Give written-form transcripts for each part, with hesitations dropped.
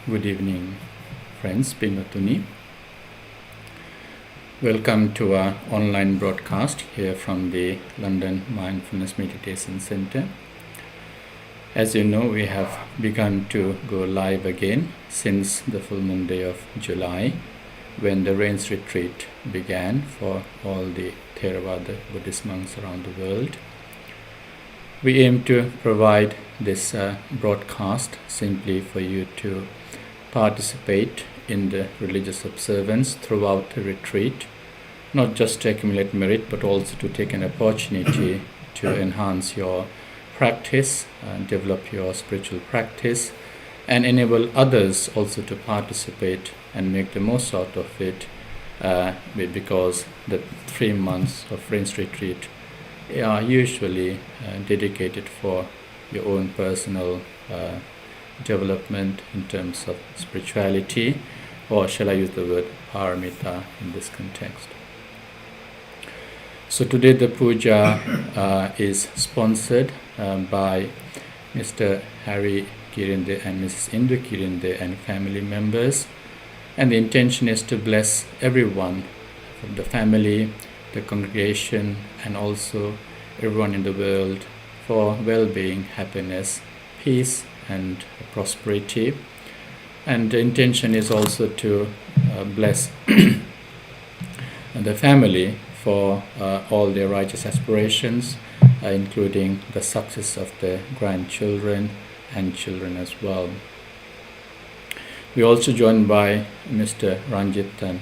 Good evening, friends. Pingatuni. Welcome to our online broadcast here from the London Mindfulness Meditation Center. As you know, we have begun to go live again since the full moon day of July, when the rains retreat began for all the Theravada Buddhist monks around the world. We aim to provide this broadcast simply for you to participate in the religious observance throughout the retreat, not just to accumulate merit, but also to take an opportunity to enhance your practice, develop your spiritual practice, and enable others also to participate and make the most out of it, because the 3 months of rains retreat are usually dedicated for your own personal development in terms of spirituality, or shall I use the word paramita in this context. So today the puja is sponsored by Mr. Harry Kirinde and Mrs. Indu Kirinde and family members, and the intention is to bless everyone from the family, the congregation, and also everyone in the world for well-being, happiness, peace, and prosperity. And the intention is also to bless the family for all their righteous aspirations, including the success of the grandchildren and children as well. We are also joined by Mr. Ranjit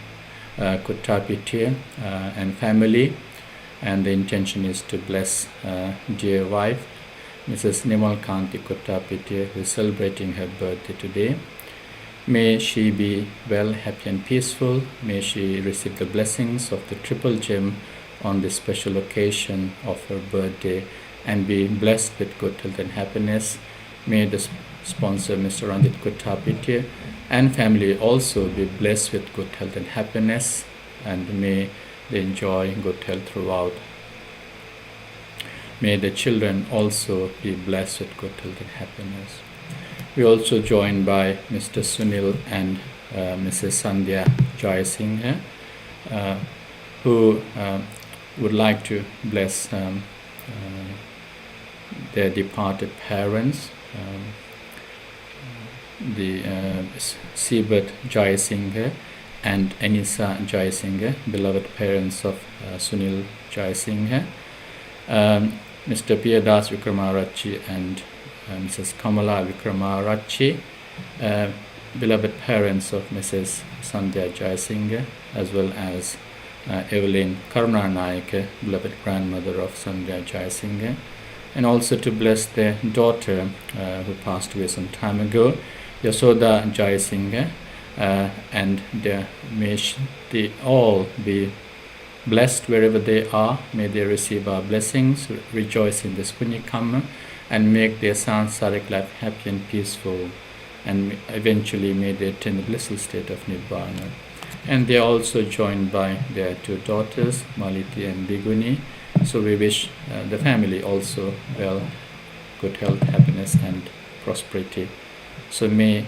Kuttapitir and family, and the intention is to bless dear wife Mrs. Nimalkanti Kuttapitir, who is celebrating her birthday today. May she be well, happy and peaceful. May she receive the blessings of the Triple Gem on this special occasion of her birthday and be blessed with good health and happiness. May the sponsor, Mr. Ranjit Kuttapitir, and family also be blessed with good health and happiness, and may they enjoy good health throughout. May the children also be blessed with good health and happiness. We are also joined by Mr. Sunil and Mrs. Sandhya Jayasinghe, who would like to bless their departed parents, the Sibat Jayasinghe and Anisa Jayasinghe, beloved parents of Sunil Jayasinghe, Mr. Piyadas Vikramarachi and Mrs. Kamala Vikramarachi, beloved parents of Mrs. Sandhya Jayasinghe, as well as Evelyn Karunanaike, beloved grandmother of Sandhya Jayasinghe, and also to bless their daughter who passed away some time ago, Yasoda Jayasinghe, and may they all be blessed wherever they are. May they receive our blessings, rejoice in this punya karma, and make their sansaric life happy and peaceful, and eventually may they attain the blissful state of Nibbana. And they are also joined by their 2 daughters, Maliti and Biguni. So we wish the family also well, good health, happiness and prosperity. So may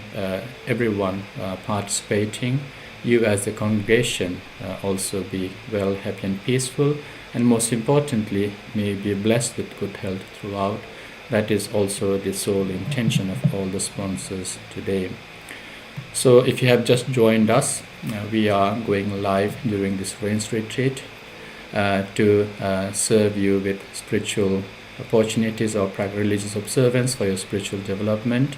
everyone participating, you as a congregation, also be well, happy and peaceful, and most importantly, may you be blessed with good health throughout. That is also the sole intention of all the sponsors today. So if you have just joined us, we are going live during this rains retreat to serve you with spiritual opportunities or religious observance for your spiritual development.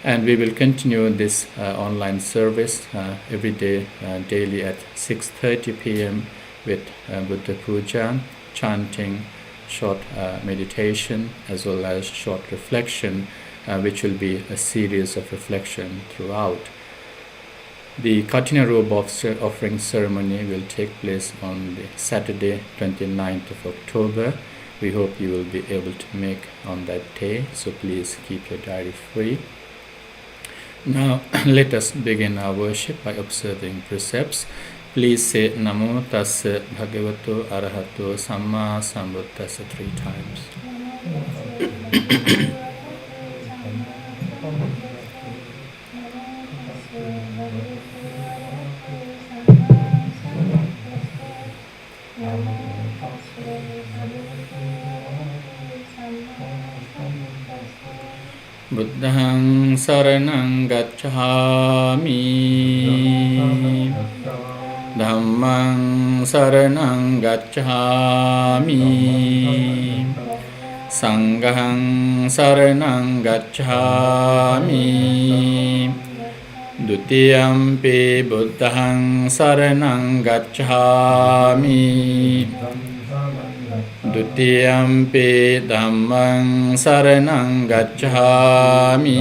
And we will continue this online service every day, daily at 6:30 p.m. with Buddha Puja, chanting, short meditation, as well as short reflection, which will be a series of reflection throughout. The Katina robe offering ceremony will take place on the Saturday, 29th of October. We hope you will be able to make on that day, so please keep your diary free. Now let us begin our worship by observing precepts. Please say Namo Tassa Bhagavato Arahato Samma Sambuddhassa 3 times. Buddhang saranang gacchami. Dhammang saranang gacchami. Sanghang saranang gacchami. Dutiyampi buddhang saranang gacchami. Dutiyampi dhammang saranang gacchami.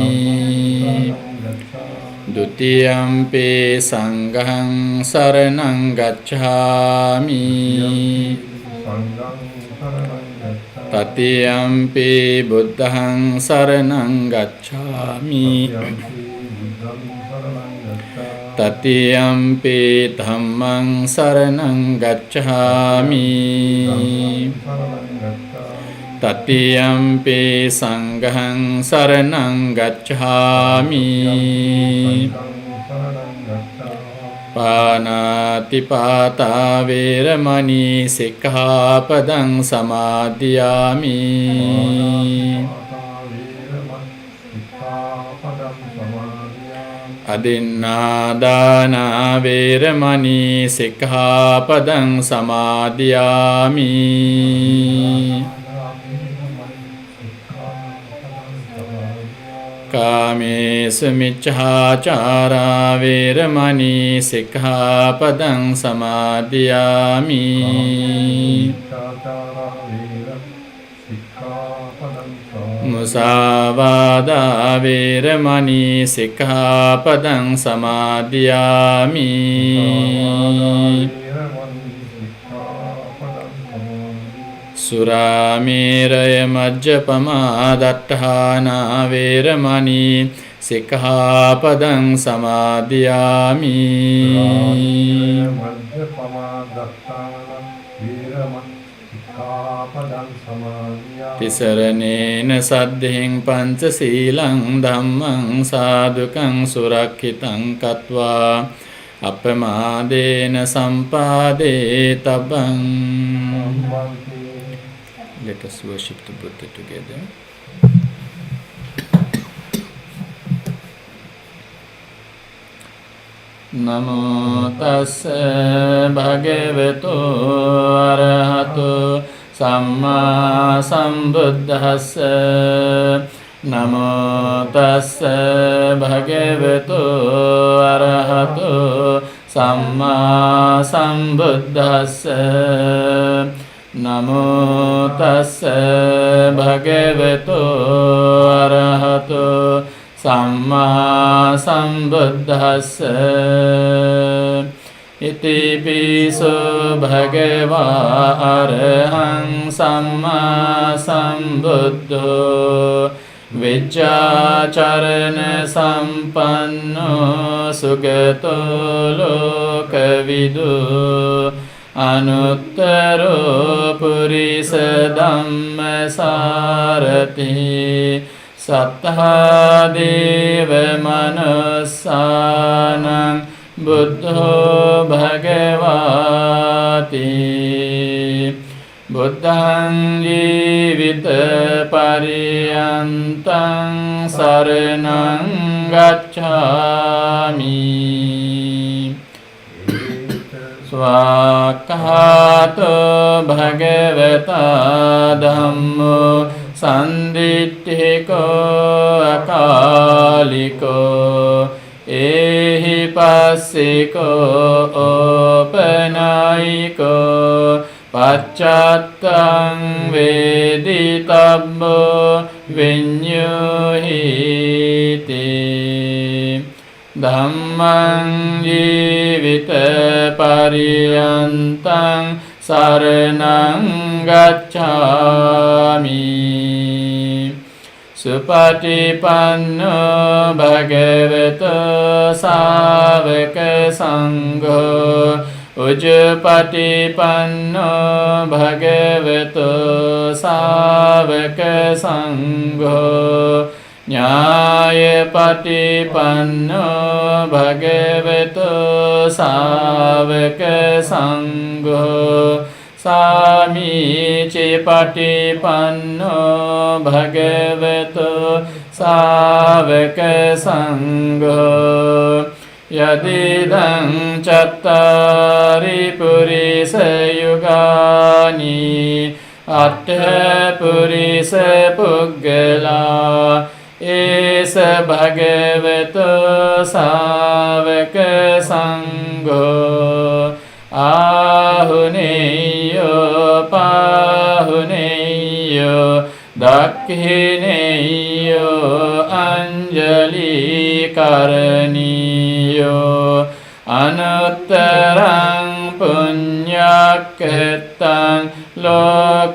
Dutiyampi sanghang saranang gacchami. Tatiyampi buddhang saranang gacchami. Tatiyampi dhammang saranang gacchami. Tatiyampi sanghang saranang gacchami. Panatipata veramani sikkhapadang samadhiyami. Adinādāna veramani sikkhapadang samadhiyami. Kāmesu micchācārā veramani sikkhapadang samadhiyami. Musāvādā veramani sikkhapadang samadhiyami. Suramēraya majjapamā daṭṭhāna veramani sikkhapadang samadhiyami. Tisaranena saddhiṃ pañcasīlaṃ dhammang sādukang surakkhitāṃ kattvā appamādena sampādetabaṃ. Let us worship the Buddha together. Namo tassa bhagavato arahato Samma sambuddhassa. Namo tassa bhagavato arahato Samma sambuddhassa. Namo tassa bhagavato arahato Samma sambuddhassa. Iti piso bhagavā arahaṃ samma sambuddho vijjācarana sampanno sugato lokavidu anuttaro purisa dhammasārati sattha deva manussānaṃ Buddho bhagavati. Buddhaṃ jīvita pariyantaṃ saranaṃ gacchāmi. Svakkhāto bhagavata dhammo sanditthiko akāliko ehi passiko opanayiko paccattaṃ veditabbo viññuhiti. Dhammaṃ jīvita pariyantaṃ saranaṃ gacchāmi. Supatipanno bhagavato sāvaka saṅgho Ujjapatipanno bhagavato sāvaka saṅgho Nyāyapatipanno bhagavato sāvaka saṅgho Samīcipatipanno bhagavato Sāvaka Sangho Yadidang Chattari Purisa Yugani Atta Purisa Puggala Esa Bhagavato Sāvaka Sangho Ahuneyo Pahuneyo Dakhineyo Anjali Karaniyo Anuttarang Punyaketang Lokasati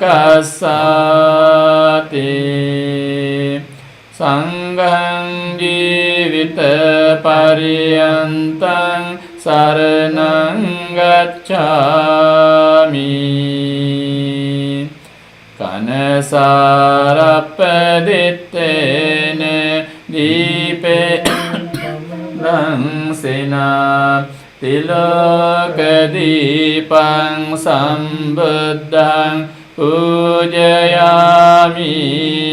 Sanghang Jivita Pariyantang Saranang Gacchami Kanasarappadittene Dipe Langsina Tilokadipang Sambuddhang Pujayami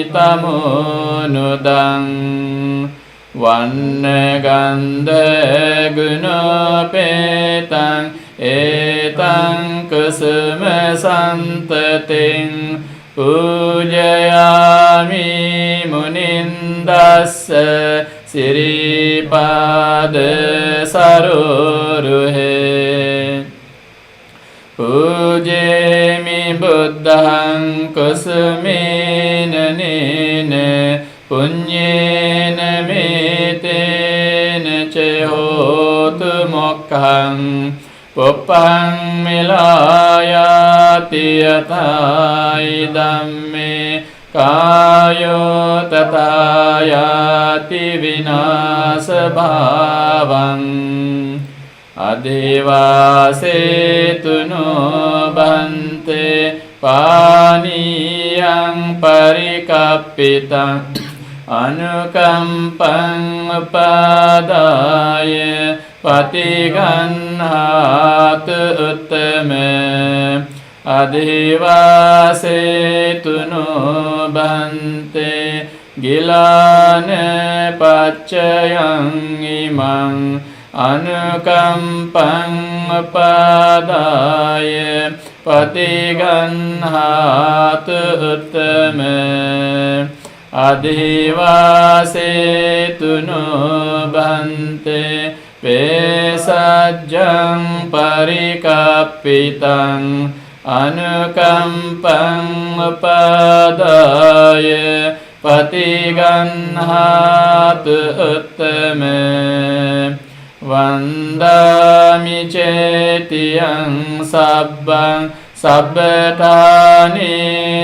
Tamunudang Vannagandha Gunopetang Etang Kusuma Santating Pujayami Munindassa Siripada Saroruhe Pujemi Buddhang Kusumena Nene Punyena Metena Chehotu Mokkang Puppang Milayati Yathai Dhamme Kayo Tatayati Vinasa Bhavang Adivasetuno Bhante Paniyang Parikappitang Anukampang Padaya Patiganhatu Uttame Adivasetuno Bhante Gilane Pacayang Imang Anukampang Padaya Patiganhatu Uttame Adivasetuno Bhante Pesajjang Parikappitang Anukampang Padaya Patiganhatu Uttame Vandami Cetiyang Sabbang Sabbatani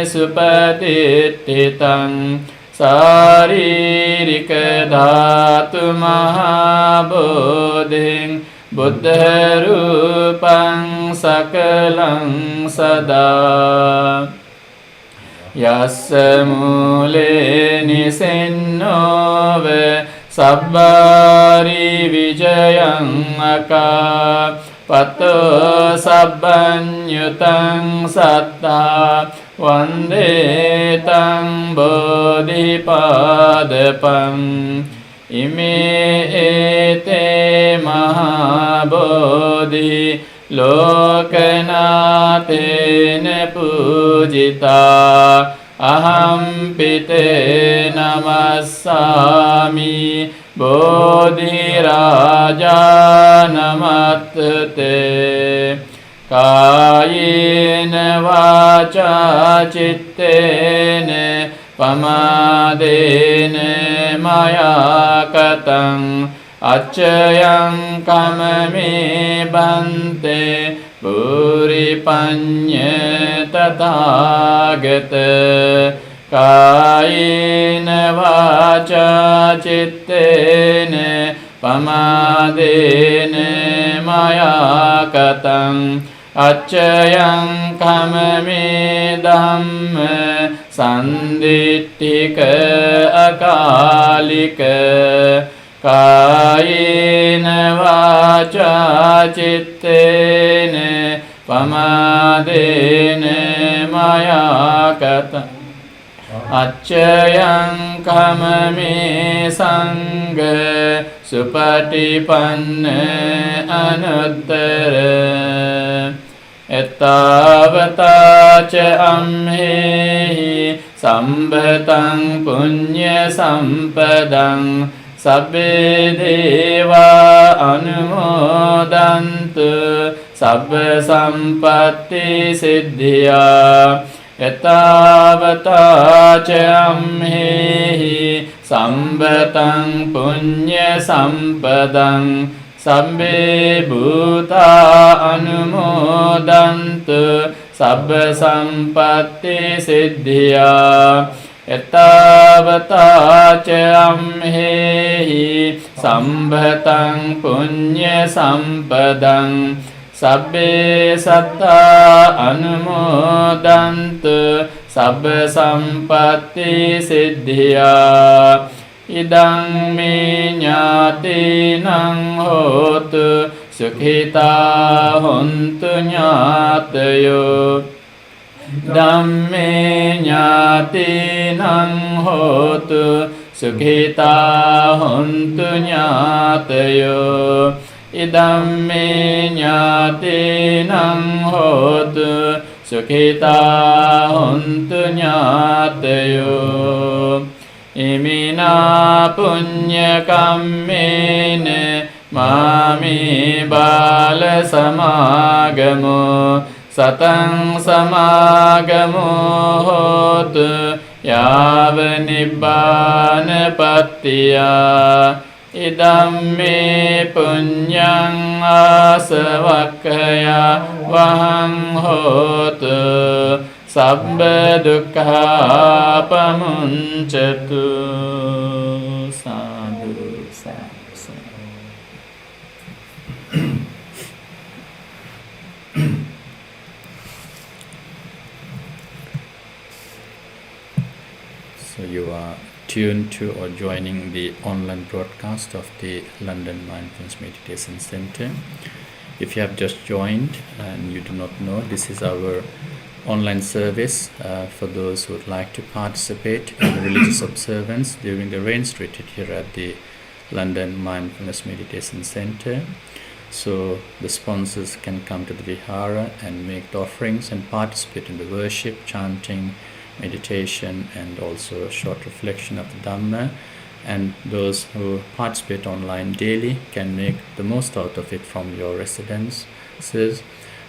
Supatititang Saririka Dhatu Mahabodhing Buddha Rupang Sakalang Sada Yassa Mule Nisennove Sabbari Vijayang Aka Pato Sabbanyutang Satta Vande Tang Bodhipadapam Ime ete Mahabodhi Lokanatena Pujita Aham pite namassami Bodhi Raja namatte Kayena vaca cittene Pamadene maya katang Acayang kamami bante Puri panye tathagata Kayena vaca cittene Pamadene maya katang Acayang kamami dhamma Sandittika akalika Kayena vaca cittene Pamadene maya katang Accayan kamame sangha supatipanne anuttara ettavata ca amhehi sambhatang punya sampadang sabbe deva anumodantu sabba sampatti siddhya ettavata ca amhehi sambhatang punya sampadang sabbe bhuta anumodantu sabba sampatti siddhya ettavata ca amhehi sambhatang punya sampadang sabbe satta anumodantu sabba sampatti siddhya idang me ñātinang hotu sukhita hontu ñātayo dhamme ñātinang hotu sukhita hontu ñātayo idam me ñātinang hotu sukhita hontu ñātayo imina punya kammene mami bala samagamo satang samagamo hotu yava nibbana pattiya idam me punyang asavakkaya vahang hotu sabba dukkha pamuncatu. Sadhu, sadhu, sadhu. So you are tuned to or joining the online broadcast of the London Mindfulness Meditation Center. If you have just joined and you do not know, this is our online service for those who would like to participate in religious observance during the rains retreat here at the London Mindfulness Meditation Center. So the sponsors can come to the Vihara and make the offerings and participate in the worship, chanting, meditation, and also a short reflection of the Dhamma. And those who participate online daily can make the most out of it from your residences.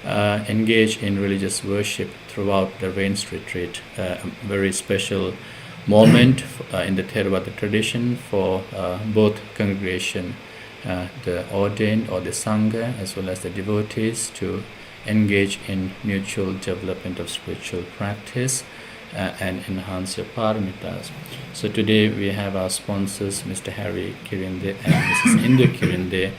Engage in religious worship throughout the rains retreat, a very special moment in the Theravada tradition for both congregation, the ordained or the Sangha, as well as the devotees, to engage in mutual development of spiritual practice and enhance your paramitas. So today we have our sponsors, Mr. Harry Kirinde and Mrs. Indu Kirinde,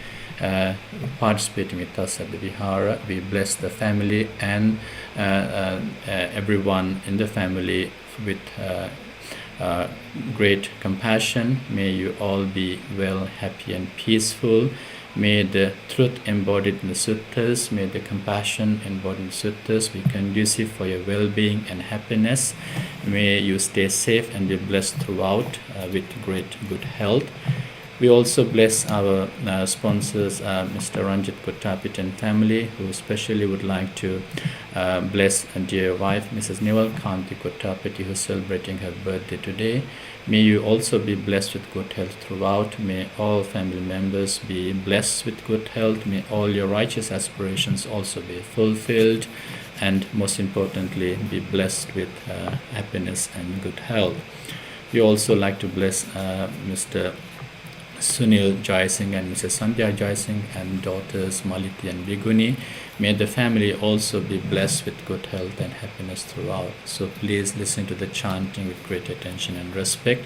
participating with us at the Vihara. We bless the family and everyone in the family with great compassion. May you all be well, happy and peaceful. May the truth embodied in the suttas, may the compassion embodied in the suttas be conducive for your well-being and happiness. May you stay safe and be blessed throughout with great good health. We also bless our sponsors, Mr. Ranjit Kottapit and family, who especially would like to bless a dear wife, Mrs. Nival Kanti Kottapiti, who is celebrating her birthday today. May you also be blessed with good health throughout. May all family members be blessed with good health. May all your righteous aspirations also be fulfilled. And most importantly, be blessed with happiness and good health. We also like to bless Mr. Sunil Jai Singh and Mrs. Sandhya Jai Singh and daughters Maliti and Biguni. May the family also be blessed with good health and happiness throughout. So please listen to the chanting with great attention and respect.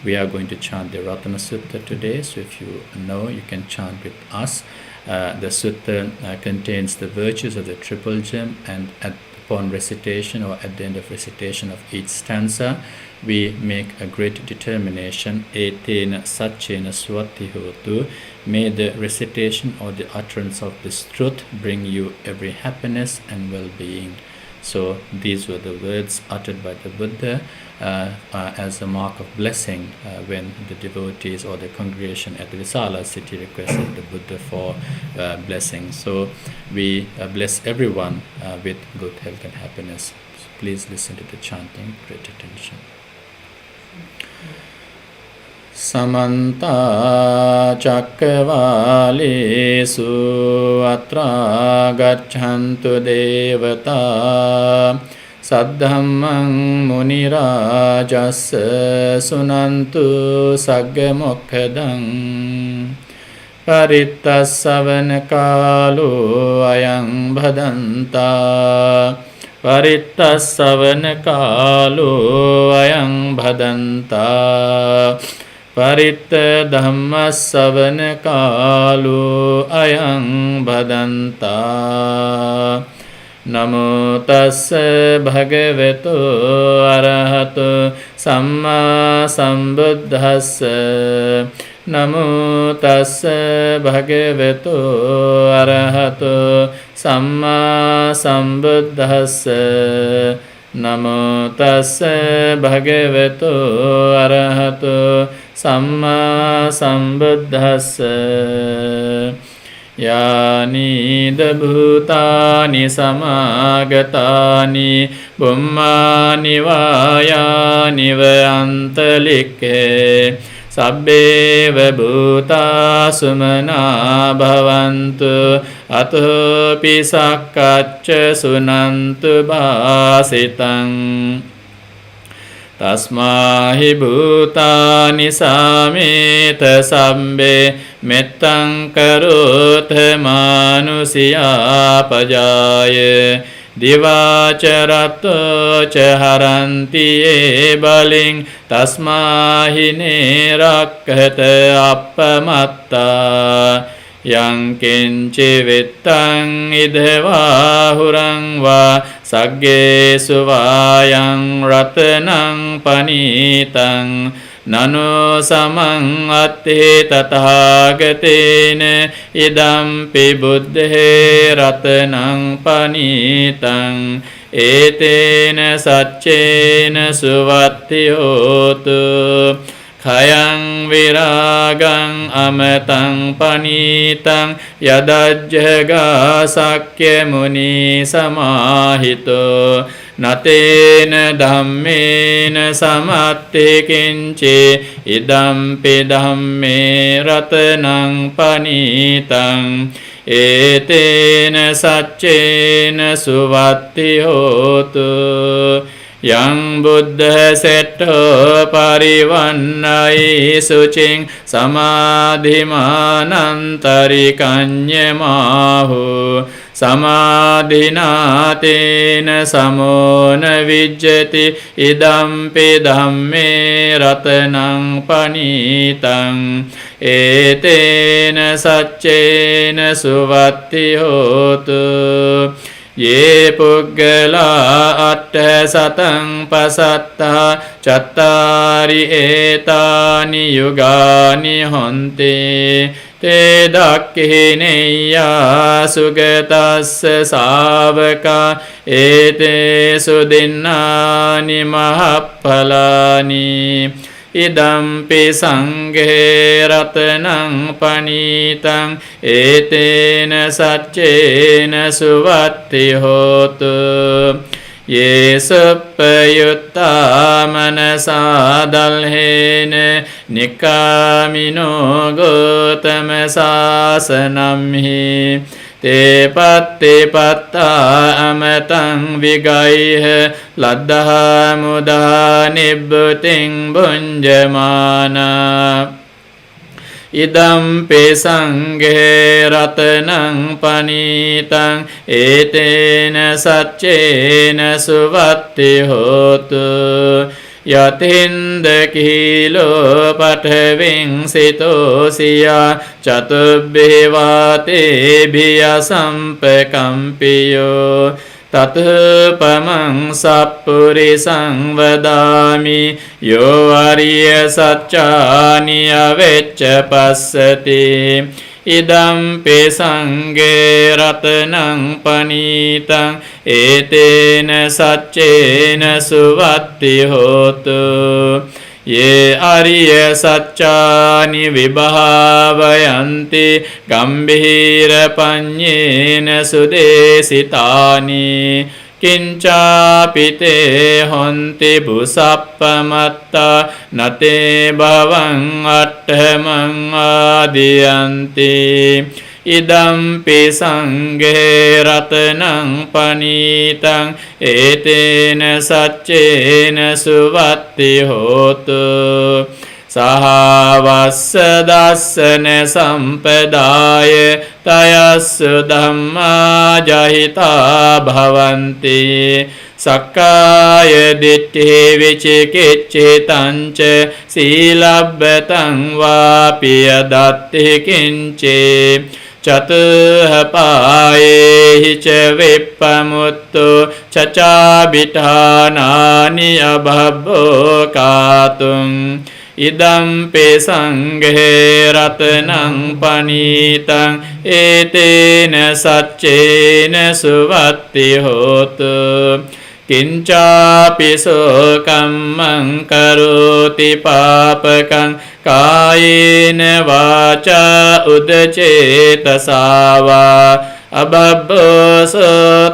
We are going to chant the Ratana Sutta today. So if you know, you can chant with us. The sutta contains the virtues of the triple gem, and upon recitation or at the end of recitation of each stanza, we make a great determination, etena satchena swati hotu. May the recitation or the utterance of this truth bring you every happiness and well-being. So these were the words uttered by the Buddha as a mark of blessing when the devotees or the congregation at the Visala city requested the Buddha for blessing. So we bless everyone with good health and happiness. So please listen to the chanting, great attention. Samanta cakkavalesu atra gacchantu devata saddhammang munirajassa sunantu sagga mokkadang Paritta savana kalu ayang bhadanta Paritta savana kalu ayang bhadanta Paritta Dhammasavana kalu ayang bhadanta Namo tassa bhagavato arahato samma sambuddhassa Namo tassa bhagavato arahato samma sambuddhassa Namo tassa bhagavato arahato samma sambuddhassa Yani dabhutani samagatani bummani vayani vantalikke sabbeva bhuta sumana bhavantu atopi sakkacca sunantu bhasitang Tasmahi bhutani sameta sabbe mettang karotha manusiya pajaya Divacaratto ca haranti e baling tasmahi nerakkata appamatta Yang kinci vittang idhvahurang va saggesu vayang ratanang panitang Nano samang atti tathagatena idampi buddhe ratanang panitang Etena saccena suvatti hotu Khayang viragang amatang panitang yadajjaga sakya muni samahito natena dhammena samatti kinci idampi dhamme ratanang panitang etena saccena suvatti hotu Yang buddha setto parivannai sucing samadhimanantari kanyamahu samadhinatena samona vijjati idampi dhamme ratanang panitang etena saccena suvatti hotu Ye puggala atta satang pasatta cattari etani yugani honti te dakkineya sugatassa savaka ete sudinnani mahappalani idampi sanghe ratanang panitang etena saccena suvatti hotu ye suppayutta manasa dalhena nikamino gotama sasanamhi te patte patta amatang vigaiha laddaha mudaha nibbuting bunjamana idampi sanghe ratanang panitang etena saccena suvatti hotu Yatinda kilo pathaving sitosiya chatubhivate bhiya sampakampiyo tatupamang sappurisang vadami yo ariya saccani avecca passati idampi sanghe ratanang panitang etena saccena suvatti hotu ye ariya saccani vibhavayanti gambhira panyena sudesitani kincapite honti busappamatta nate bhavang attamang adiyanti idampi sanghe ratanang panitang etena saccena suvatti hotu sahavassa dassana sampadaya tayassu dhamma jahita bhavanti sakkaya ditti vicikiccitanca silabbetang vapi adatti kinci catuha payehi ca vippamuttu cacabithanani abhabbo katung idampi sanghe ratanang panitang etena saccena suvatti hotu kincapi sokammang karoti papakang kayena vaca udcetasava abhabbo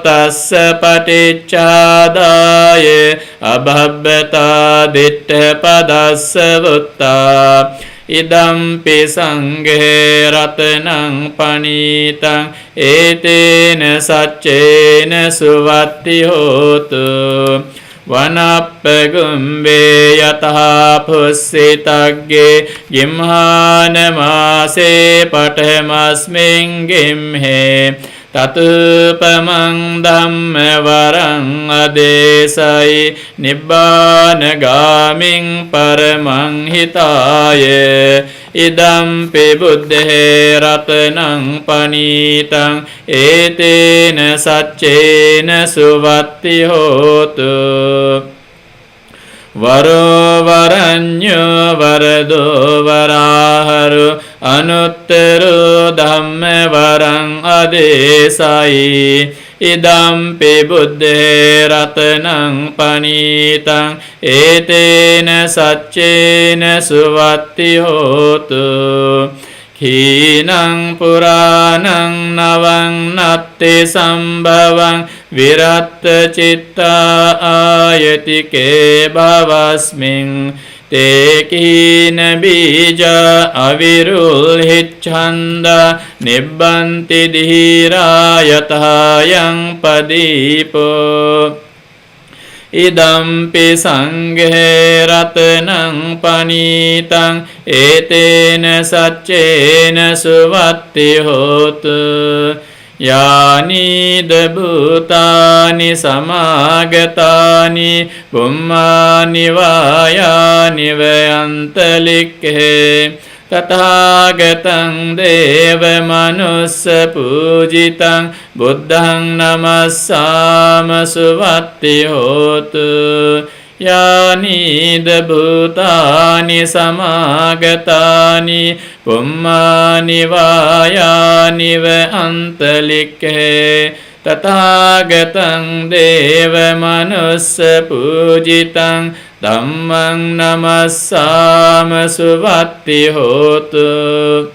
tassa paticchādāya abhabbata ditta padassa vutta idampi sanghe ratanang panitang etena saccena suvatti hotu vanappagumbe yataha pussitagge gimhanamase pathamasmin gimhe tatupamang dhammavarang adesai nibbānagaming paramang hitāya idampi buddhe ratanang panitang etena saccena suvatti hotu varo varanyo varado varaharu anuttaro dhamme varang adesai idampi buddhe ratanang panitang etena saccena suvatti hotu khinang puranang navang natti sambhavang viratta citta ayatike bhavasming te kina bija avirul hichanda nibbanti dhira yatayang padipo idampi sanghe ratanang panitang etena saccena suvatti hotu yani debhutani samagatani bummani vayani vayantalikke tathāgatang deva manussa pujitang buddhang namassāma suvatti hotu yani debhutani samagatani pummani vayani vayantalikke tathāgatang deva manussa pujitang dhammang namassāma suvatti hotu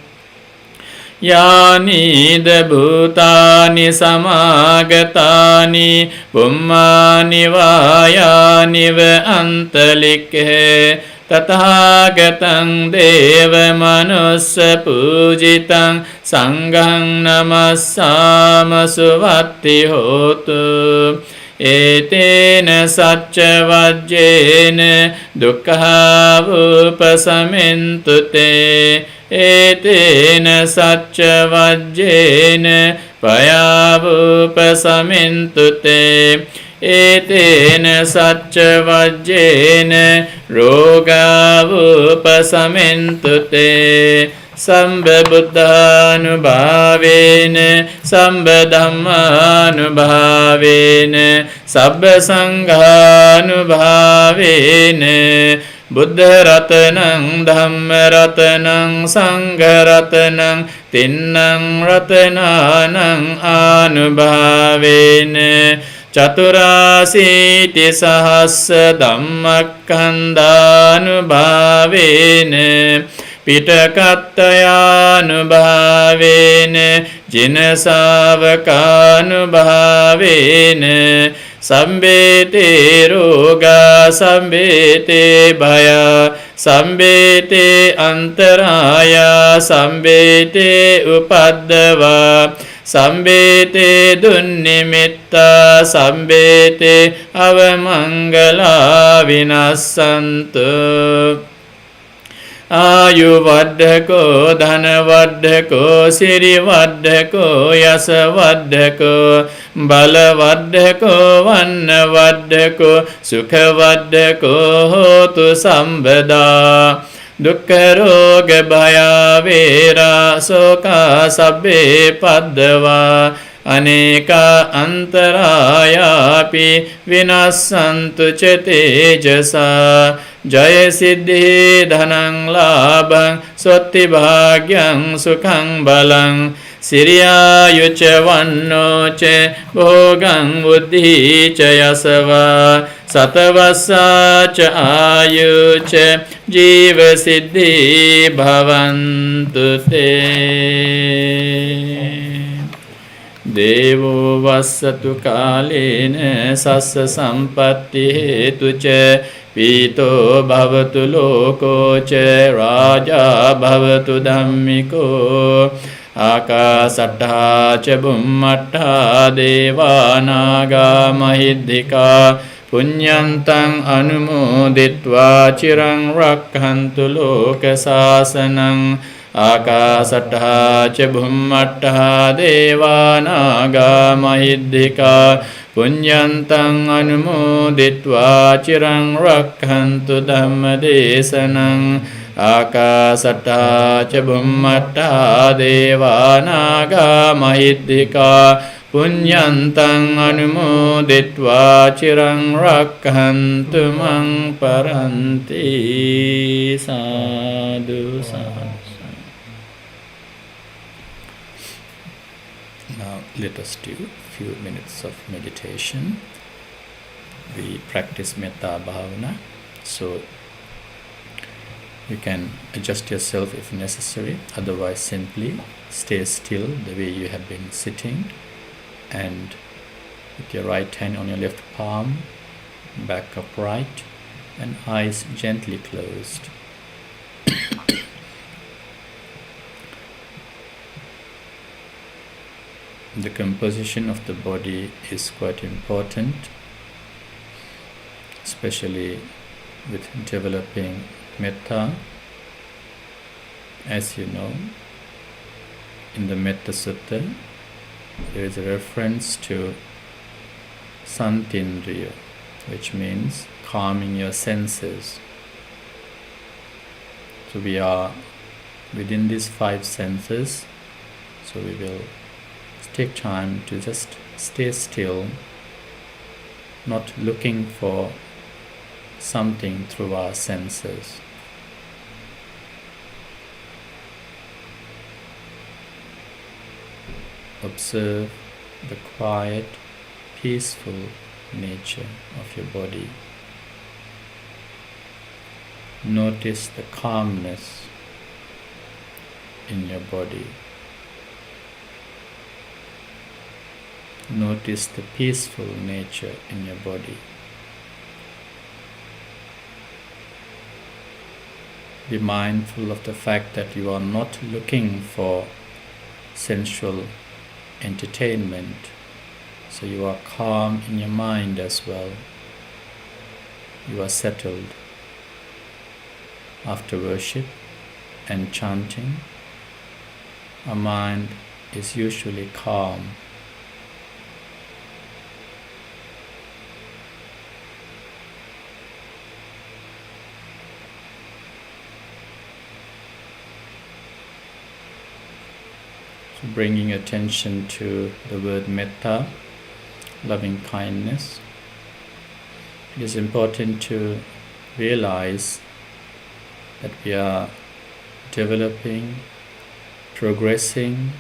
yani debhutani samagatani pummani vayani vayantalikke tathāgatang deva manussa pujitang sanghang namassāma suvatti hotu etena sacca vajjena dukkha upasamintu te etena sacca vajjena paya upasamintu te etena sacca vajjena roga upasamintu te samba buddhanubhavena samba dhammanubhavena sabba sanghanubhavena buddha ratanang dhamma ratanang sangha ratanang tinnang ratananang anubhavena chaturasiti sahassa dhammakkhandhanubhavena pitakattayanubhavena jinasavakanubhavena sambete roga sambete bhaya sambete antaraya sambete upaddava sambete dunnimitta sambete avamangala vinassantu आयु वद्धको धन वद्धको सिरि वद्धको यश वद्धको बल वद्धको वन्न वद्धको सुख वद्धको होतु संपदा दुःख रोग भया vera शोका सभ्ये पद्दवा अनेका अंतरायापि विनश्यन्तु च तेजसा जय सिद्धि धनं लाभं स्वस्ति भाग्यं सुखं बलं सिरियायु च वन्नो च भोगं बुद्धि च यशवा सतवसा च आयु च जीव सिद्धि भवन्तु ते देवो वसतु कालेन सस्य संपत्ति हेतु च पीतो भवतु लोको च राजा भवतु धम्मिको आकाशट्टा च बुम्मट्टा देवानागा महिद्धिका पुण्यन्तं अनुमोदित्वा चिरं रक्षन्तु लोकशासनं आकाशट्टा च बुम्मट्टा देवानागा महिद्धिका पुण्यन्तं अनुमोदित्वा चिरं रक्षन्तु धम्मदेशनं आकाशट्टा च बुम्मट्टा देवानागा महिद्धिका पुण्यन्तं अनुमोदित्वा चिरं रक्षन्तु मं परन्ति साधु साधु. Now let us do a few minutes of meditation. We practice Metta Bhavana, so you can adjust yourself if necessary. Otherwise, simply stay still the way you have been sitting, and with your right hand on your left palm, back upright, and eyes gently closed. The composition of the body is quite important, especially with developing metta. As you know, in the Metta Sutta, there is a reference to Santindriya, which means calming your senses. So we are within these 5 senses, so we will take time to just stay still, not looking for something through our senses. Observe the quiet, peaceful nature of your body. Notice the calmness in your body. Notice the peaceful nature in your body. Be mindful of the fact that you are not looking for sensual entertainment, so you are calm in your mind as well. You are settled. After worship and chanting, our mind is usually calm. Bringing attention to the word metta, loving kindness. It is important to realize that we are developing progressing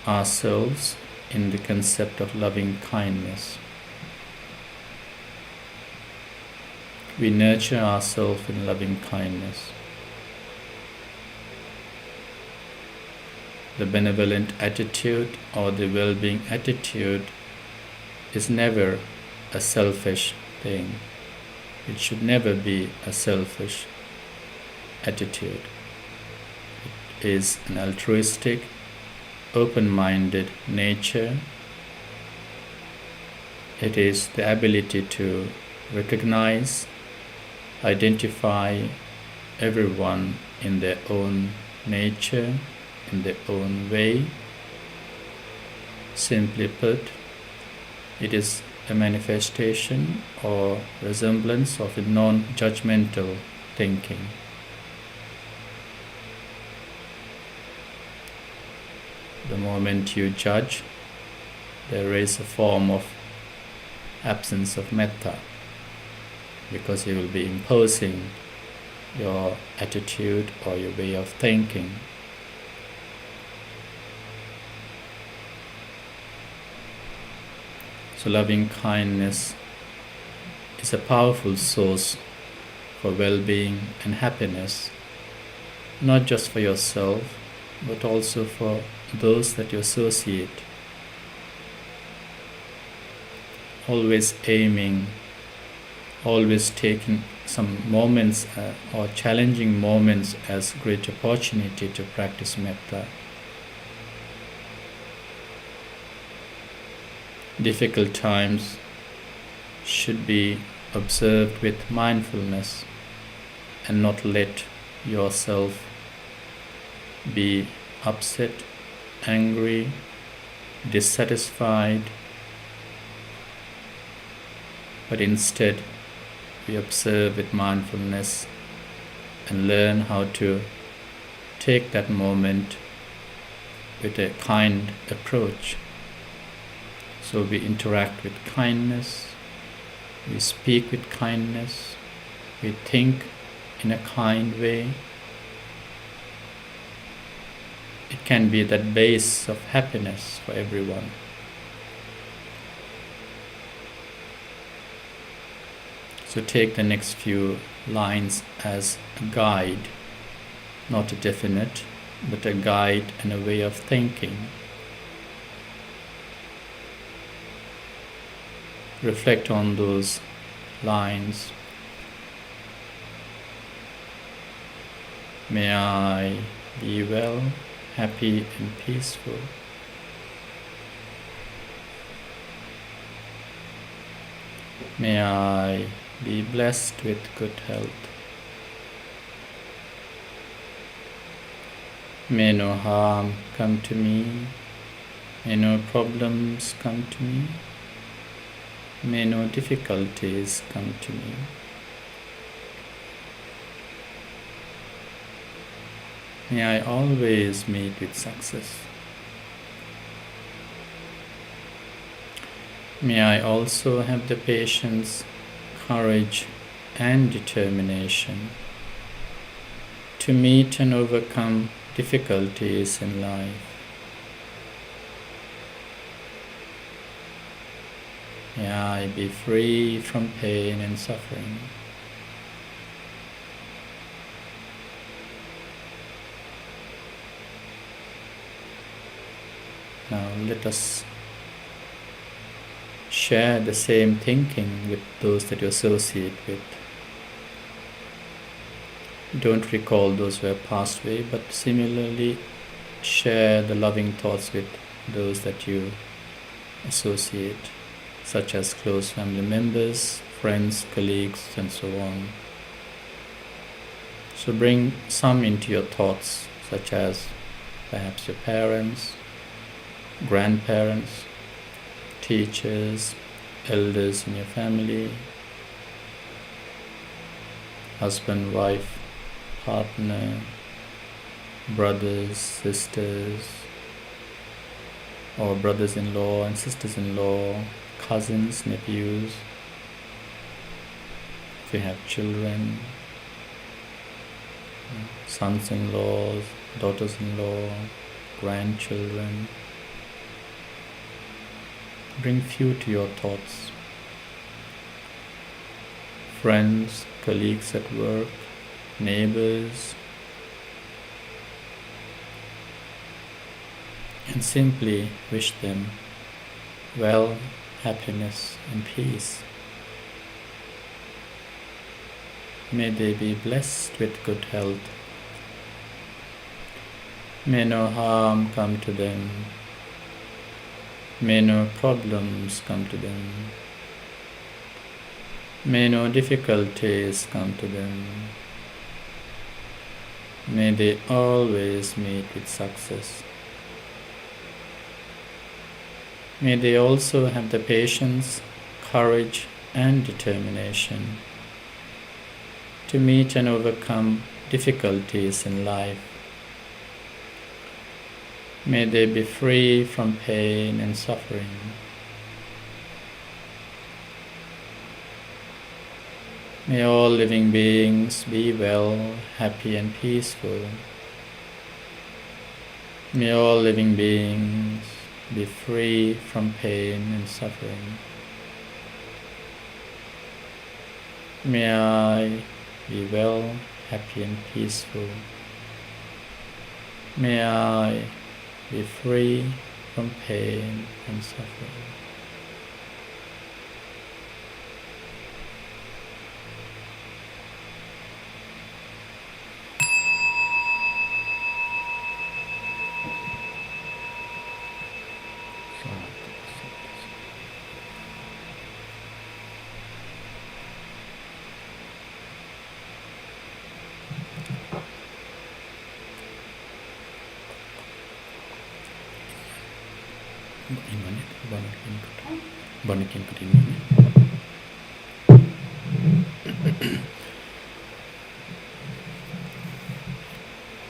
ourselves in the concept of loving kindness. We nurture ourselves in loving kindness. The benevolent attitude or the well-being attitude is never a selfish thing. It should never be a selfish attitude. It is an altruistic, open-minded nature. It is the ability to recognize, identify everyone in their own nature, in their own way. Simply put, it is a manifestation or resemblance of a non-judgmental thinking. The moment you judge, there is a form of absence of metta, because you will be imposing your attitude or your way of thinking. So loving kindness is a powerful source for well-being and happiness, not just for yourself, but also for those that you associate. Always aiming, always taking some moments or challenging moments as great opportunity to practice metta. Difficult times should be observed with mindfulness and not let yourself be upset, angry, dissatisfied, but instead we observe with mindfulness and learn how to take that moment with a kind approach. So we interact with kindness, we speak with kindness, we think in a kind way. It can be that base of happiness for everyone. So take the next few lines as a guide, not a definite, but a guide and a way of thinking. Reflect on those lines. May I be well, happy and peaceful. May I be blessed with good health. May no harm come to me. May no problems come to me. May no difficulties come to me. May I always meet with success. May I also have the patience, courage, and determination to meet and overcome difficulties in life. May I be free from pain and suffering. Now let us share the same thinking with those that you associate with. Don't recall those who have passed away, but similarly share the loving thoughts with those that you associate, such as close family members, friends, colleagues, and so on. So bring some into your thoughts, such as perhaps your parents, grandparents, teachers, elders in your family, husband, wife, partner, brothers, sisters, or brothers-in-law and sisters-in-law, cousins, nephews, if you have children, sons-in-laws, daughters-in-law, grandchildren. Bring few to your thoughts. Friends, colleagues at work, neighbors, and simply wish them well, happiness and peace. May they be blessed with good health. May no harm come to them. May no problems come to them. May no difficulties come to them. May they always meet with success. May they also have the patience, courage and determination to meet and overcome difficulties in life. May they be free from pain and suffering. May all living beings be well, happy and peaceful. May all living beings be free from pain and suffering. May I be well, happy and peaceful. May I be free from pain and suffering.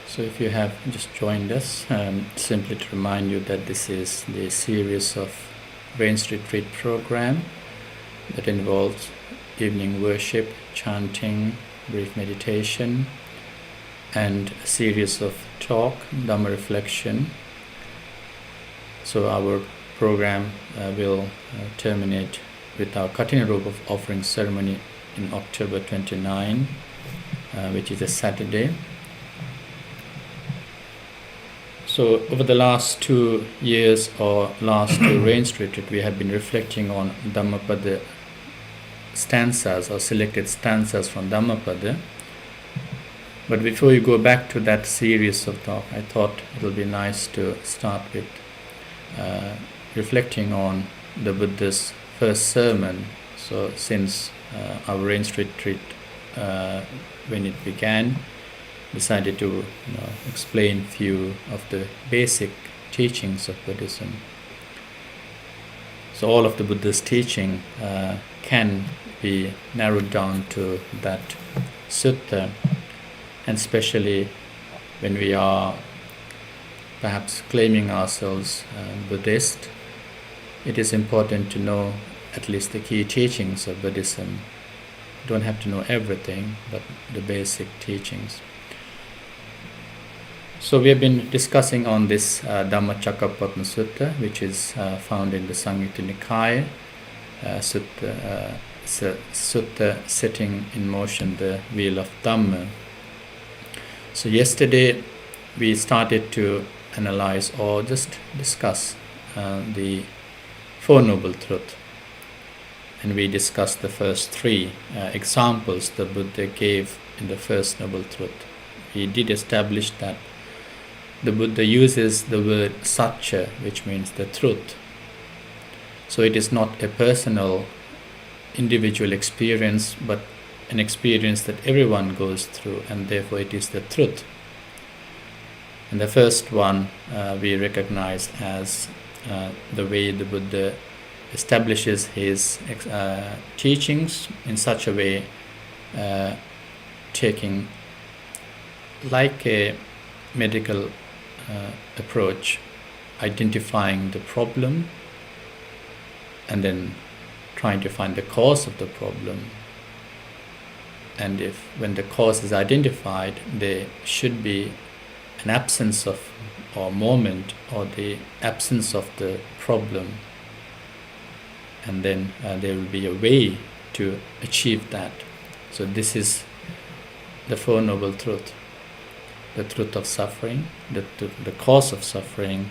So if you have just joined us, simply to remind you that this is the series of Rains Retreat program that involves evening worship, chanting, brief meditation, and a series of talk, Dhamma reflection. So our program will terminate with our cutting rope of offering ceremony in October 29, which is a Saturday. So over the last 2 years or last 2 Rains Retreat, we have been reflecting on Dhammapada stanzas or selected stanzas from Dhammapada. But before we go back to that series of talk, I thought it will be nice to start with reflecting on the Buddha's first sermon. So since our Rains Retreat, when it began, decided to explain few of the basic teachings of Buddhism. So all of the Buddha's teaching can be narrowed down to that sutta, and especially when we are perhaps claiming ourselves Buddhist, it is important to know at least the key teachings of Buddhism. You don't have to know everything, but the basic teachings. So we have been discussing on this Dhammacakkappavattana Sutta, which is found in the Samyutta Nikaya, sutta setting in motion the wheel of Dhamma. So yesterday we started to analyze or just discuss the Four Noble Truths, and we discussed the first 3 examples the Buddha gave in the First Noble Truth. We did establish that the Buddha uses the word satya, which means the truth. So it is not a personal, individual experience, but an experience that everyone goes through, and therefore it is the truth. And the first one we recognize as the way the Buddha establishes his teachings in such a way, taking like a medical approach, identifying the problem and then trying to find the cause of the problem. And when the cause is identified, there should be an absence of or moment or the absence of the problem, and then there will be a way to achieve that. So this is the Four Noble Truths: the truth of suffering, the cause of suffering,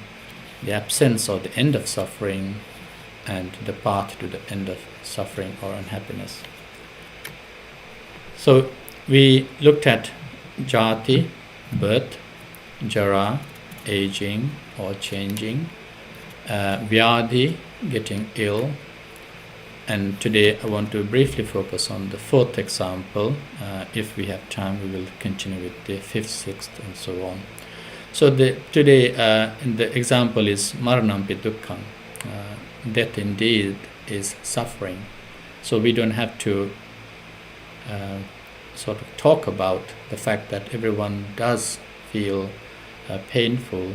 the absence or the end of suffering, and the path to the end of suffering or unhappiness. So we looked at jati, birth, jara, aging or changing, vyadhi, getting ill, and today I want to briefly focus on the fourth example. If we have time, we will continue with the fifth, sixth, and so on. So today the example is maranampi dukkham. Death indeed is suffering. So we don't have to sort of talk about the fact that everyone does feel painful,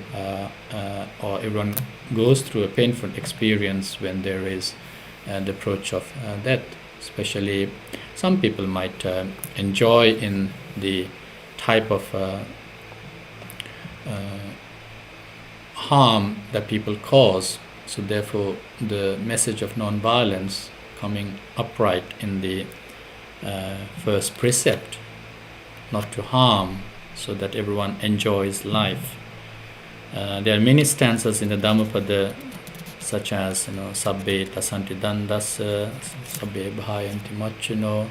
or everyone goes through a painful experience when there is the approach of death. Especially some people might enjoy in the type of harm that people cause. So therefore the message of non-violence coming upright in the first precept, not to harm, so that everyone enjoys life. There are many stanzas in the Dhammapada, such as sabbe tasanti dandasa, sabbe bhayanti machino,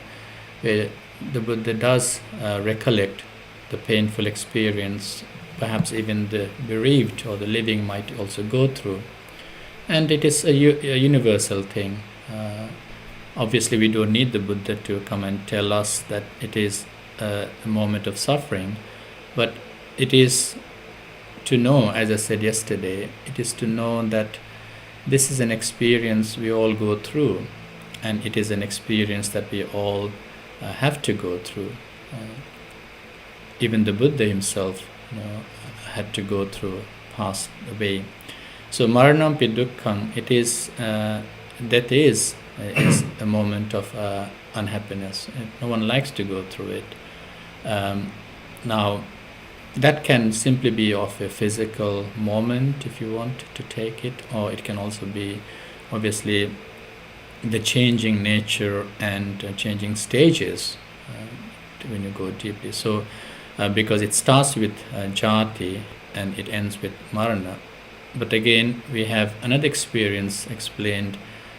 where the Buddha does recollect the painful experience perhaps even the bereaved or the living might also go through. And it is a universal thing. Obviously we don't need the Buddha to come and tell us that it is a moment of suffering, but it is to know, as I said yesterday, it is to know that this is an experience we all go through, and it is an experience that we all have to go through. Even the Buddha himself had to go through, passed away. So maranampi dukkham, it is death is a moment of unhappiness. No one likes to go through it. Now, that can simply be of a physical moment, if you want to take it, or it can also be, obviously, the changing nature and changing stages when you go deeply. So, because it starts with jati and it ends with marana. But again, we have another experience explained,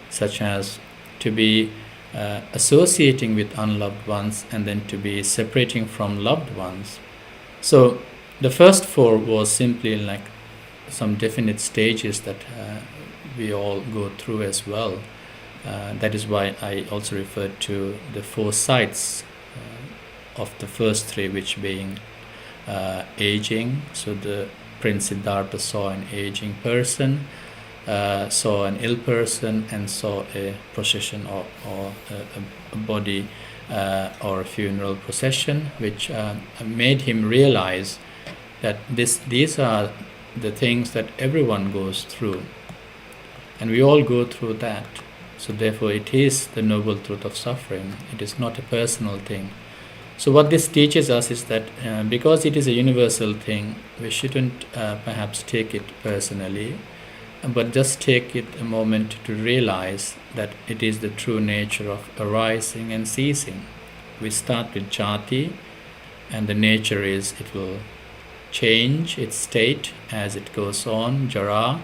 such as to be associating with unloved ones and then to be separating from loved ones. So the first four was simply like some definite stages that we all go through as well. That is why I also referred to the four sights of the first three, which being aging. So the Prince Siddhartha saw an aging person, saw an ill person, and saw a procession or a body or a funeral procession, which made him realize that these are the things that everyone goes through, and we all go through that. So therefore it is the noble truth of suffering. It is not a personal thing. So what this teaches us is that because it is a universal thing, we shouldn't perhaps take it personally, but just take it a moment to realize that it is the true nature of arising and ceasing. We start with jati, and the nature is it will change its state as it goes on, jara,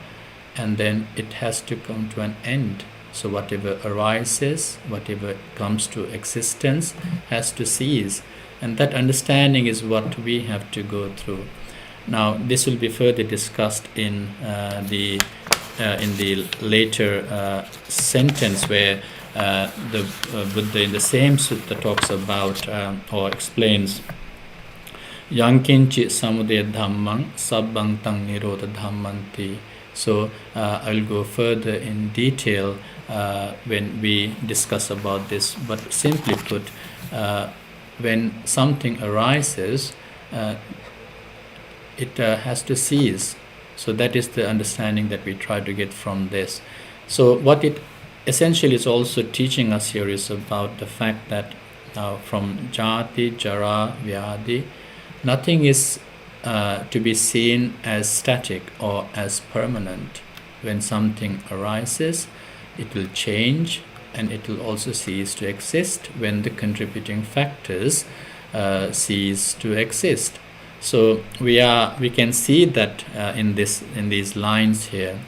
and then it has to come to an end. So whatever arises, whatever comes to existence has to cease. And that understanding is what we have to go through. Now, this will be further discussed in the later sentence where the Buddha in the same sutta talks about or explains Yankinchi samudaya dhammang sabbang tang nirodha dhammanti. So I will go further in detail when we discuss about this. But simply put, when something arises, it has to cease. So that is the understanding that we try to get from this. So what it essentially is also teaching us here is about the fact that from jati, jara, vyadi, nothing is to be seen as static or as permanent. When something arises, it will change, and it will also cease to exist when the contributing factors cease to exist. So we can see that in these lines here.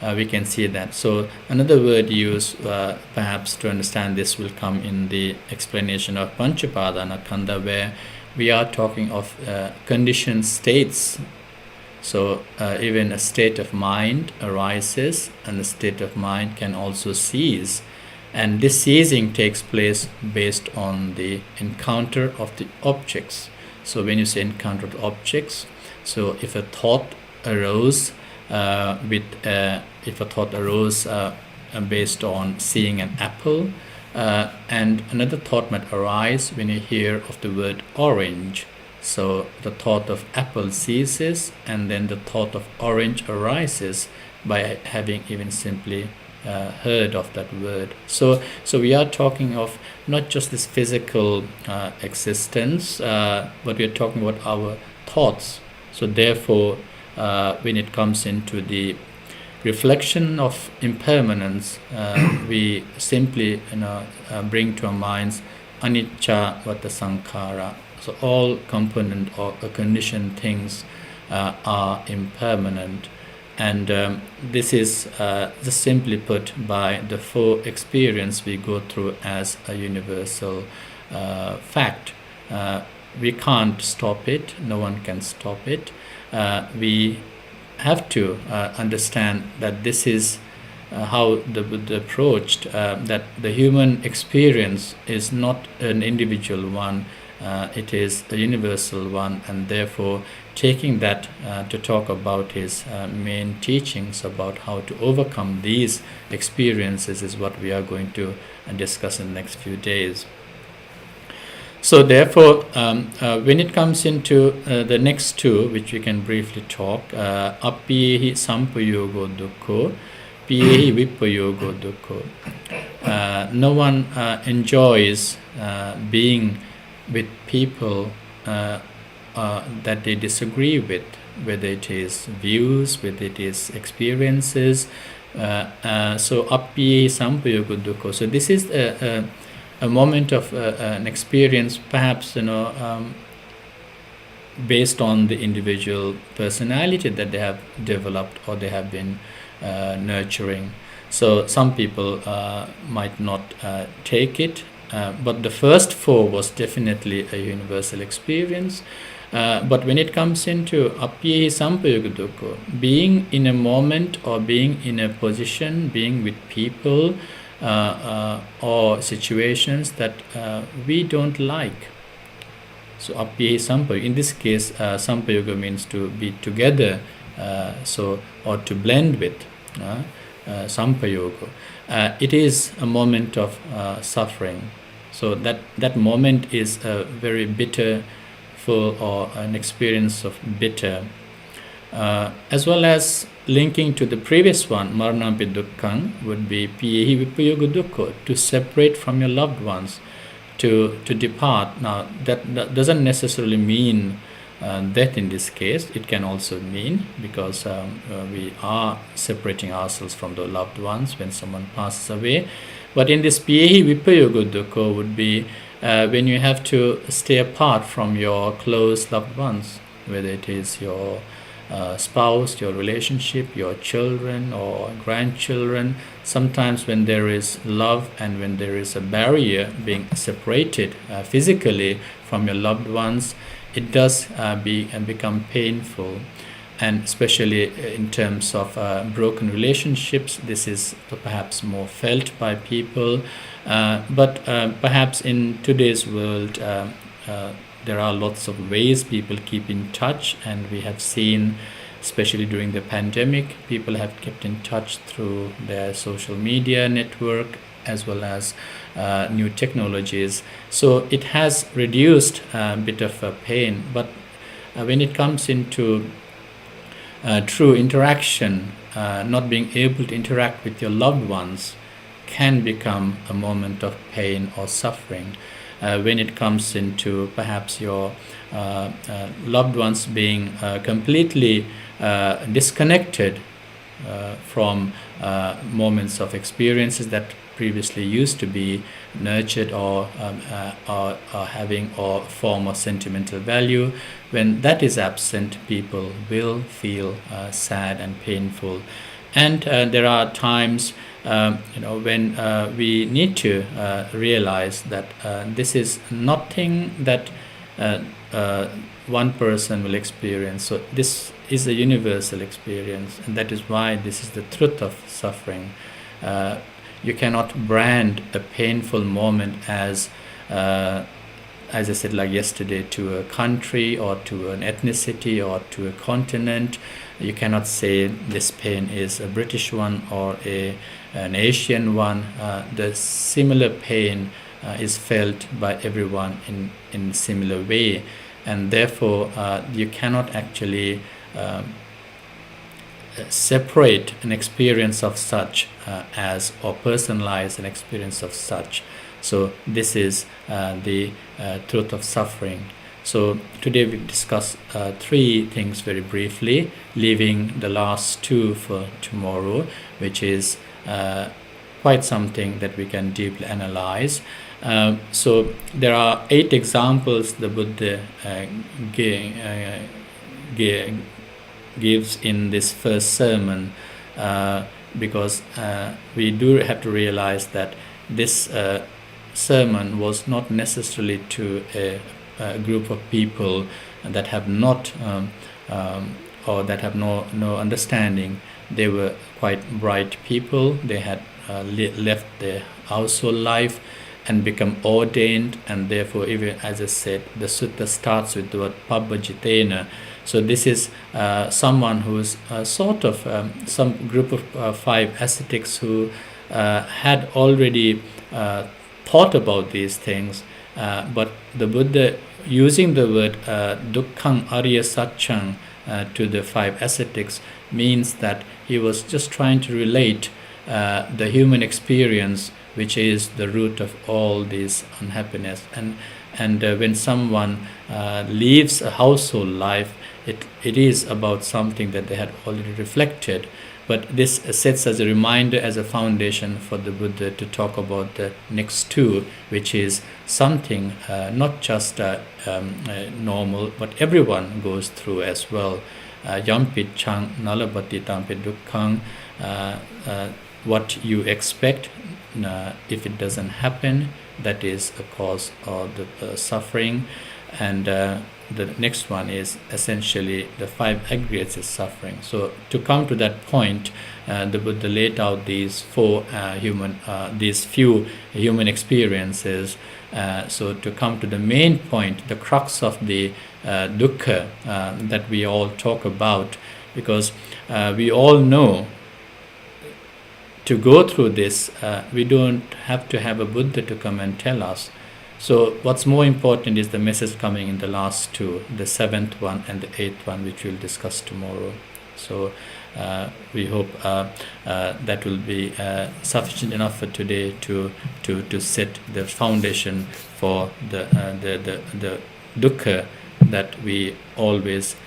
We can see that. So another word used perhaps to understand this will come in the explanation of Panchapadana Kanda, where we are talking of conditioned states. So even a state of mind arises, and a state of mind can also cease. And this ceasing takes place based on the encounter of the objects. So when you say encounter of objects, so if a thought arose based on seeing an apple, and another thought might arise when you hear of the word orange. So the thought of apple ceases, and then the thought of orange arises by having even simply heard of that word. So we are talking of not just this physical existence, but we are talking about our thoughts. So therefore, when it comes into the reflection of impermanence, we simply bring to our minds anicca vata sankhara. So all component or conditioned things are impermanent, and this is just simply put by the four experience we go through as a universal fact. We can't stop it, no one can stop it. We have to understand that this is how the Buddha approached, that the human experience is not an individual one, it is a universal one, and therefore taking that to talk about his main teachings about how to overcome these experiences is what we are going to discuss in the next few days. So therefore, when it comes into the next two, which we can briefly talk, appiyehi sampayogo dukkho, piyehi vipayogo dukkho. No one enjoys being with people that they disagree with, whether it is views, whether it is experiences. So appiyehi sampayogo dukkho. So this is a moment of an experience, perhaps based on the individual personality that they have developed or they have been nurturing. So some people might not take it, but the first four was definitely a universal experience. But when it comes into appiyehi sampayoga dukkho, being in a moment or being in a position, being with people or situations that we don't like. So appiyehi sampayoga, in this case sampayoga means to be together, or to blend with, sampayoga. It is a moment of suffering. So that moment is a very bitter, full, or an experience of bitter. As well as linking to the previous one, maranampi dukkhang, would be piyehi vipayoga dukkho, to separate from your loved ones, to depart. Now that doesn't necessarily mean death in this case. It can also mean, because we are separating ourselves from the loved ones when someone passes away. But in this piyehi vipayoga dukkho would be when you have to stay apart from your close loved ones, whether it is your spouse, your relationship, your children or grandchildren. Sometimes when there is love and when there is a barrier, being separated physically from your loved ones, it does become painful. And especially in terms of broken relationships, this is perhaps more felt by people. But perhaps in today's world, there are lots of ways people keep in touch, and we have seen, especially during the pandemic, people have kept in touch through their social media network as well as new technologies. So it has reduced a bit of pain, but when it comes into true interaction, not being able to interact with your loved ones can become a moment of pain or suffering. when it comes into perhaps your loved ones being completely disconnected from moments of experiences that previously used to be nurtured or having or form of sentimental value. When that is absent, people will feel sad and painful. And there are times when we need to realize that this is nothing that one person will experience. So this is a universal experience, and that is why this is the truth of suffering. You cannot brand a painful moment as I said, like yesterday, to a country or to an ethnicity or to a continent. You cannot say this pain is a British one or an Asian one. The similar pain is felt by everyone in similar way, and therefore you cannot actually separate an experience of such or personalize an experience of such. So this is the truth of suffering. So today we discuss three things very briefly, leaving the last two for tomorrow, which is quite something that we can deeply analyze. So there are 8 examples the Buddha gives in this first sermon, because we do have to realize that this sermon was not necessarily to a group of people that have not or that have no understanding. They were quite bright people. They had left their household life and become ordained, and therefore, even as I said, the sutta starts with the word pabbajitena. So this is someone who is sort of some group of 5 ascetics who had already thought about these things, but the Buddha, using the word dukkhang arya satchang to the 5 ascetics, means that he was just trying to relate the human experience, which is the root of all this unhappiness. And when someone leaves a household life, it is about something that they had already reflected. But this sets as a reminder, as a foundation for the Buddha to talk about the next 2, which is something not just normal, but everyone goes through as well. Yampit chang nalabati tampit dukkhang. What you expect, if it doesn't happen, that is a cause of the suffering. And the next one is essentially the 5 aggregates of suffering. So to come to that point, the Buddha laid out these few human experiences. So to come to the main point, the crux of the dukkha that we all talk about, because we all know to go through this, we don't have to have a Buddha to come and tell us. So what's more important is the message coming in the last 2, the 7th one and the 8th one, which we'll discuss tomorrow. So we hope that will be sufficient enough for today to set the foundation for the dukkha that we always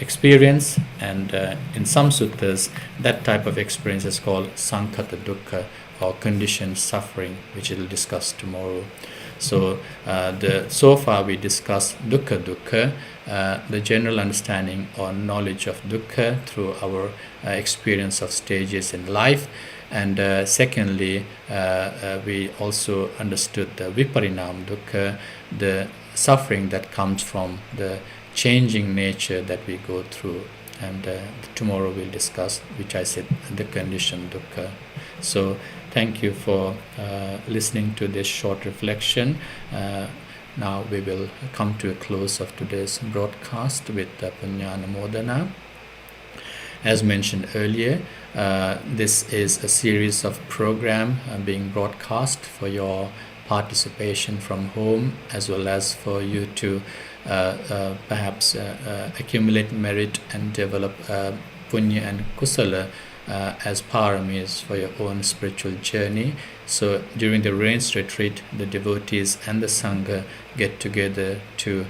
experience. And in some suttas, that type of experience is called sankhata dukkha, or conditioned suffering, which we'll discuss tomorrow. So so far we discussed dukkha, the general understanding or knowledge of dukkha through our experience of stages in life. And secondly, we also understood the viparinam dukkha, the suffering that comes from the changing nature that we go through. And tomorrow we'll discuss, which I said, the conditioned dukkha. So thank you for listening to this short reflection. Now we will come to a close of today's broadcast with the Punya Namodana. As mentioned earlier, this is a series of program being broadcast for your participation from home, as well as for you to perhaps accumulate merit and develop punya and kusala as paramis for your own spiritual journey. So during the rains retreat, the devotees and the Sangha get together to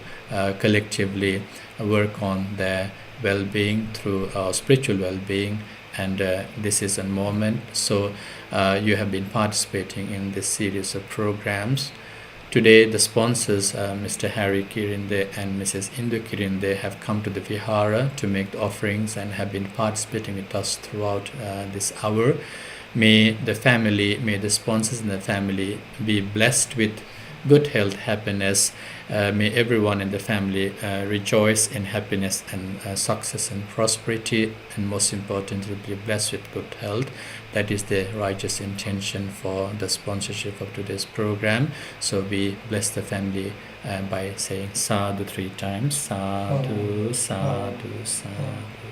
collectively work on their well-being through spiritual well-being, and this is a moment. So you have been participating in this series of programs. Today, the sponsors, Mr. Harry Kirinde and Mrs. Indu Kirinde, have come to the Vihara to make the offerings and have been participating with us throughout this hour. May the family, may the sponsors and the family be blessed with good health, happiness. May everyone in the family rejoice in happiness and success and prosperity, and most importantly, be blessed with good health. That is the righteous intention for the sponsorship of today's program. So we bless the family by saying sadhu 3 times. Sadhu, sadhu, sadhu.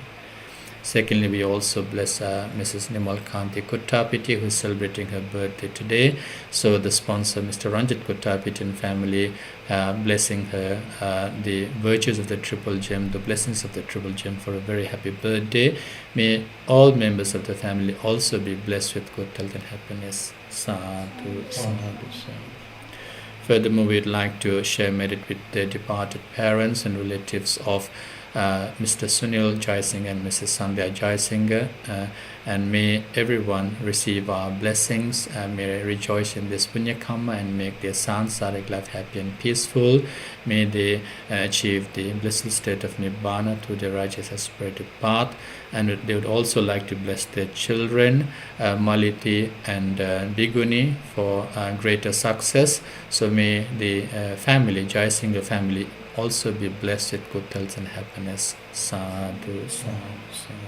Secondly, we also bless Mrs. Nimal Kanti Kuttapiti, who is celebrating her birthday today. So the sponsor, Mr. Ranjit Kuttapiti and family, blessing her the virtues of the Triple Gem, the blessings of the Triple Gem for a very happy birthday. May all members of the family also be blessed with good health and happiness. Sadhu, sadhu, sadhu. Furthermore, we'd like to share merit with the departed parents and relatives of Mr. Sunil Jaisingh and Mrs. Sandhya Jaisingh, and may everyone receive our blessings, may rejoice in this punya karma and make their sansaric life happy and peaceful. May they achieve the blissful state of Nibbana through their righteous aspirated path, and they would also like to bless their children, Maliti and Biguni, for greater success. So may the family, Jaisingh family, also be blessed with good health and happiness. Sadhu, sadhu, sadhu.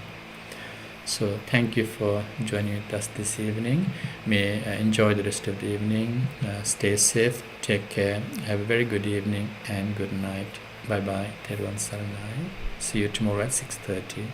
So thank you for joining with us this evening. May enjoy the rest of the evening. Stay safe, take care, have a very good evening and good night. Bye bye. Teruvan Saranai. See you tomorrow at 6:30.